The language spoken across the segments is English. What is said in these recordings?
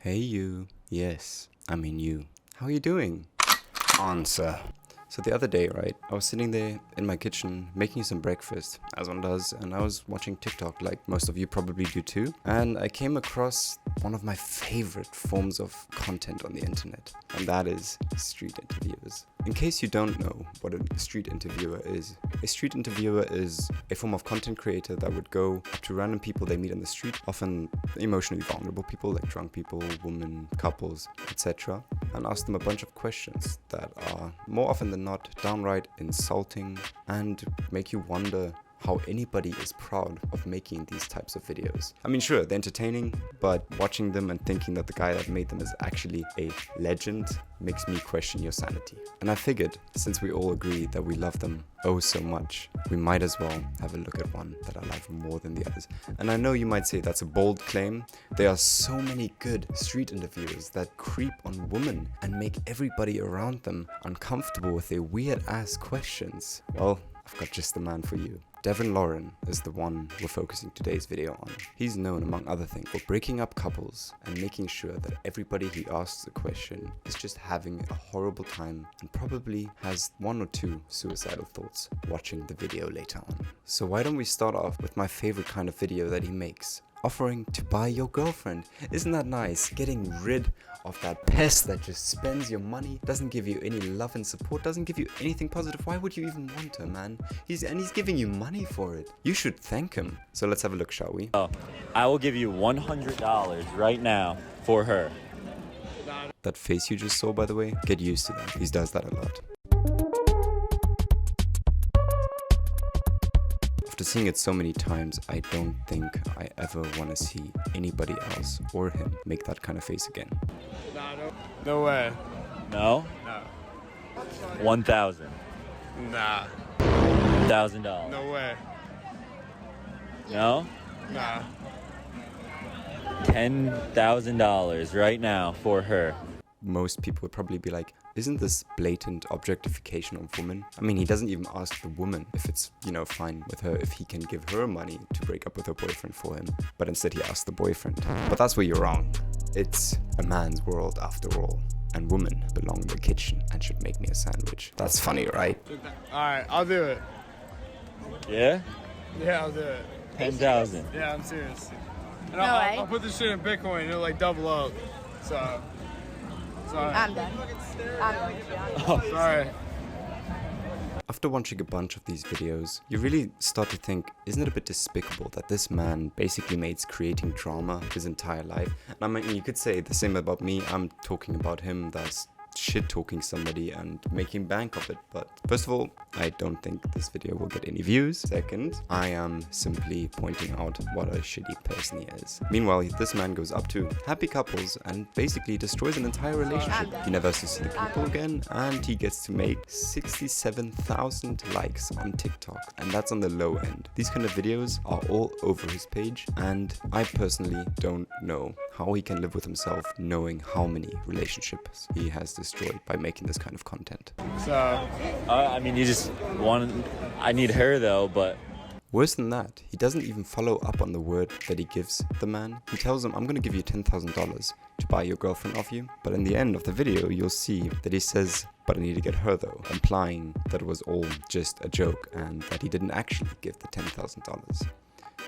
Hey you. Yes, I mean you. How are you doing? Answer. So the other day, right, I was sitting there in my kitchen making some breakfast, as one does, and I was watching TikTok like most of you probably do too. And I came across one of my favorite forms of content on the internet, and that is street interviewers. In case you don't know what a street interviewer is a form of content creator that would go up to random people they meet on the street, often emotionally vulnerable people like drunk people, women, couples, etc., and ask them a bunch of questions that are more often than not downright insulting and make you wonder how anybody is proud of making these types of videos. I mean, sure, they're entertaining, but watching them and thinking that the guy that made them is actually a legend makes me question your sanity. And I figured, since we all agree that we love them oh so much, we might as well have a look at one that I love more than the others. And I know you might say that's a bold claim. There are so many good street interviewers that creep on women and make everybody around them uncomfortable with their weird ass questions. Well, I've got just the man for you. Devin Lauren is the one we're focusing today's video on. He's known, among other things, for breaking up couples and making sure that everybody he asks a question is just having a horrible time and probably has one or two suicidal thoughts watching the video later on. So why don't we start off with my favorite kind of video that he makes, offering to buy your girlfriend. Isn't that nice? Getting rid of that pest that just spends your money, doesn't give you any love and support, doesn't give you anything positive. Why would you even want her, man? He's giving you money for it. You should thank him. So let's have a look, shall we? I will give you $100 right now for her. That face you just saw, by the way, get used to that. He does that a lot. After seeing it so many times, I don't think I ever want to see anybody else or him make that kind of face again. No way. No? No. 1,000. Nah. $1,000. No way. No? Nah. $10,000 right now for her. Most people would probably be like, isn't this blatant objectification of women? I mean, he doesn't even ask the woman if it's, fine with her, if he can give her money to break up with her boyfriend for him. But instead he asks the boyfriend. But that's where you're wrong. It's a man's world after all. And women belong in the kitchen and should make me a sandwich. That's funny, right? Alright, I'll do it. Yeah? Yeah, I'll do it. 10,000. Yeah, I'm serious. And No way. I'll put this shit in Bitcoin and it'll double up. So. Sorry. I'm done. Sorry. After watching a bunch of these videos, you really start to think, isn't it a bit despicable that this man basically made creating drama his entire life? And I mean, you could say the same about me. I'm talking about him that's shit-talking somebody and making bank of it. But first of all, I don't think this video will get any views. Second, I am simply pointing out what a shitty person he is. Meanwhile, this man goes up to happy couples and basically destroys an entire relationship. He never has to see the people again, and he gets to make 67,000 likes on TikTok, and that's on the low end. These kind of videos are all over his page, and I personally don't know how he can live with himself knowing how many relationships he has destroyed by making this kind of content. So. I mean, you just want... I need her, though, but... Worse than that, he doesn't even follow up on the word that he gives the man. He tells him, I'm going to give you $10,000 to buy your girlfriend off you. But in the end of the video, you'll see that he says, but I need to get her though, implying that it was all just a joke and that he didn't actually give the $10,000.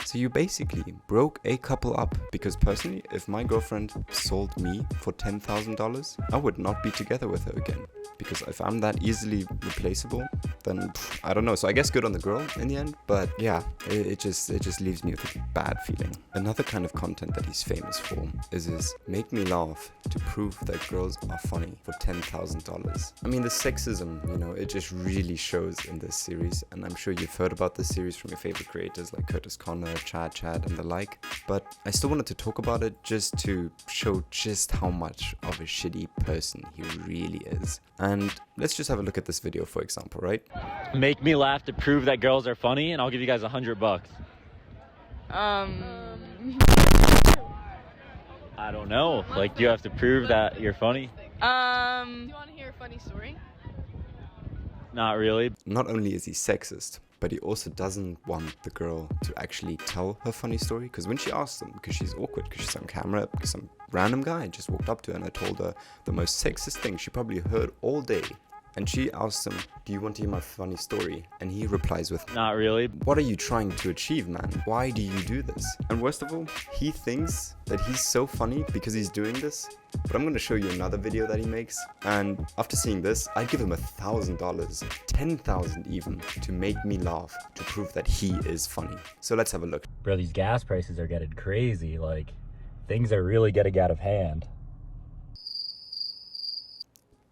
So you basically broke a couple up, because personally, if my girlfriend sold me for $10,000, I would not be together with her again. Because if I'm that easily replaceable, then I don't know. So I guess good on the girl in the end, but yeah, it just leaves me with a bad feeling. Another kind of content that he's famous for is his make me laugh to prove that girls are funny for $10,000. I mean, the sexism, it just really shows in this series, and I'm sure you've heard about this series from your favorite creators like Curtis Connor, Chad, and the like, but I still wanted to talk about it just to show just how much of a shitty person he really is. And let's just have a look at this video, for example, right? Make me laugh to prove that girls are funny, and I'll give you guys $100. I don't know. Like, you have to prove that you're funny? Do you want to hear a funny story? Not really. Not only is he sexist, but he also doesn't want the girl to actually tell her funny story. Because when she asks him, because she's awkward, because she's on camera, because some random guy just walked up to her and I told her the most sexist thing she probably heard all day. And she asks him, do you want to hear my funny story? And he replies with, Not really. what are you trying to achieve, man? Why do you do this? And worst of all, he thinks that he's so funny because he's doing this. But I'm going to show you another video that he makes. And after seeing this, I'd give him $1,000, $10,000 even, to make me laugh, to prove that he is funny. So let's have a look. Bro, these gas prices are getting crazy. Like, things are really getting out of hand.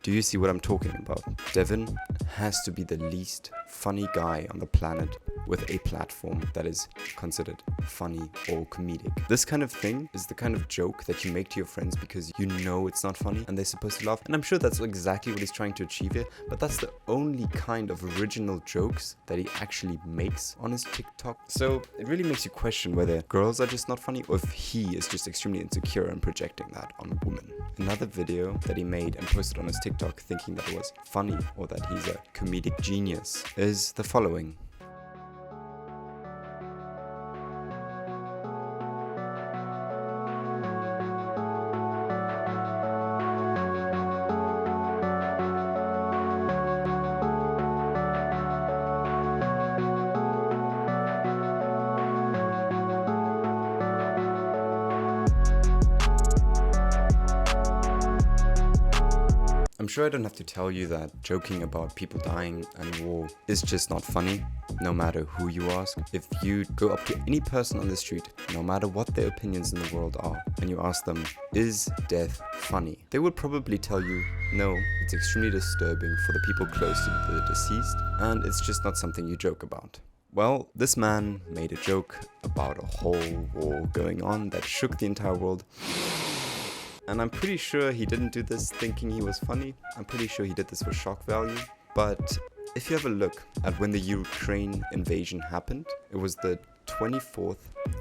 Do you see what I'm talking about? Devin has to be the least funny guy on the planet with a platform that is considered funny or comedic. This kind of thing is the kind of joke that you make to your friends because you know it's not funny and they're supposed to laugh. And I'm sure that's exactly what he's trying to achieve here, but that's the only kind of original jokes that he actually makes on his TikTok. So it really makes you question whether girls are just not funny or if he is just extremely insecure and projecting that on women. Another video that he made and posted on his TikTok thinking that it was funny or that he's a comedic genius is the following. I'm sure I don't have to tell you that joking about people dying and war is just not funny, no matter who you ask. If you go up to any person on the street, no matter what their opinions in the world are, and you ask them, is death funny? They would probably tell you, no, it's extremely disturbing for the people close to the deceased, and it's just not something you joke about. Well, this man made a joke about a whole war going on that shook the entire world. And I'm pretty sure he didn't do this thinking he was funny. I'm pretty sure he did this for shock value. But if you have a look at when the Ukraine invasion happened, it was the 24th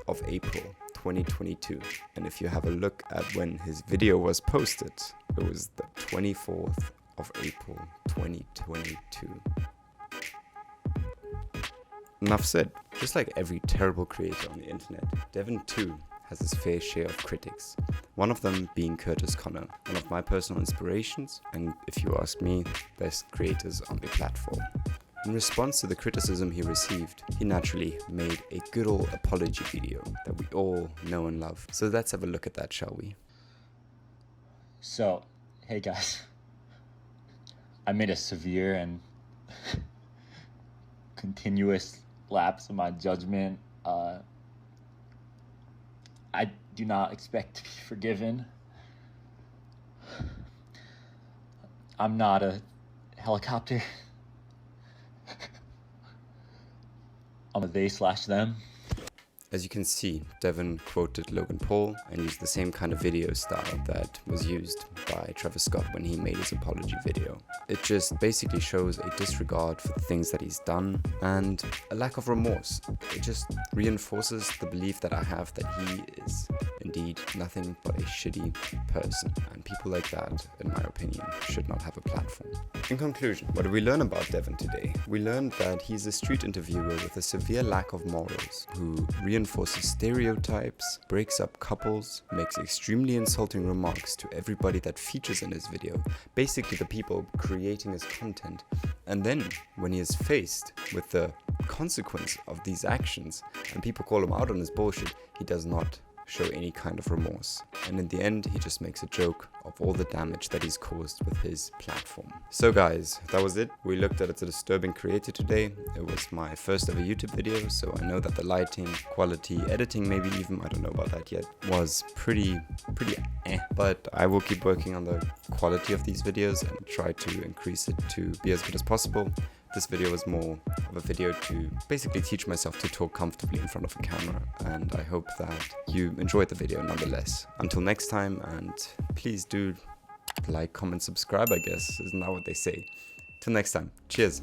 of April, 2022. And if you have a look at when his video was posted, it was the 24th of April, 2022. Enough said. Just like every terrible creator on the internet, Devin too has his fair share of critics. One of them being Curtis Connor, one of my personal inspirations, and if you ask me, best creators on the platform. In response to the criticism he received, he naturally made a good old apology video that we all know and love. So let's have a look at that, shall we? So, hey guys. I made a severe and continuous lapse in my judgment. I do not expect to be forgiven. I'm not a helicopter. I'm a they/them. As you can see, Devin quoted Logan Paul and used the same kind of video style that was used by Travis Scott when he made his apology video. It just basically shows a disregard for the things that he's done and a lack of remorse. It just reinforces the belief that I have that he is indeed nothing but a shitty person, and people like that, in my opinion, should not have a platform. In conclusion, what did we learn about Devin today? We learned that he's a street interviewer with a severe lack of morals, who reinforces stereotypes, breaks up couples, makes extremely insulting remarks to everybody that features in his video, basically the people creating his content. And then, when he is faced with the consequence of these actions and people call him out on his bullshit, he does not show any kind of remorse. And in the end, he just makes a joke of all the damage that he's caused with his platform. So guys, that was it. We looked at It's a Disturbing Creator today. It was my first ever YouTube video, so I know that the lighting, quality, editing maybe even, I don't know about that yet, was pretty eh. But I will keep working on the quality of these videos and try to increase it to be as good as possible. This video was more of a video to basically teach myself to talk comfortably in front of a camera, and I hope that you enjoyed the video nonetheless. Until next time, and please do like, comment, subscribe, I guess, isn't that what they say? Till next time, cheers.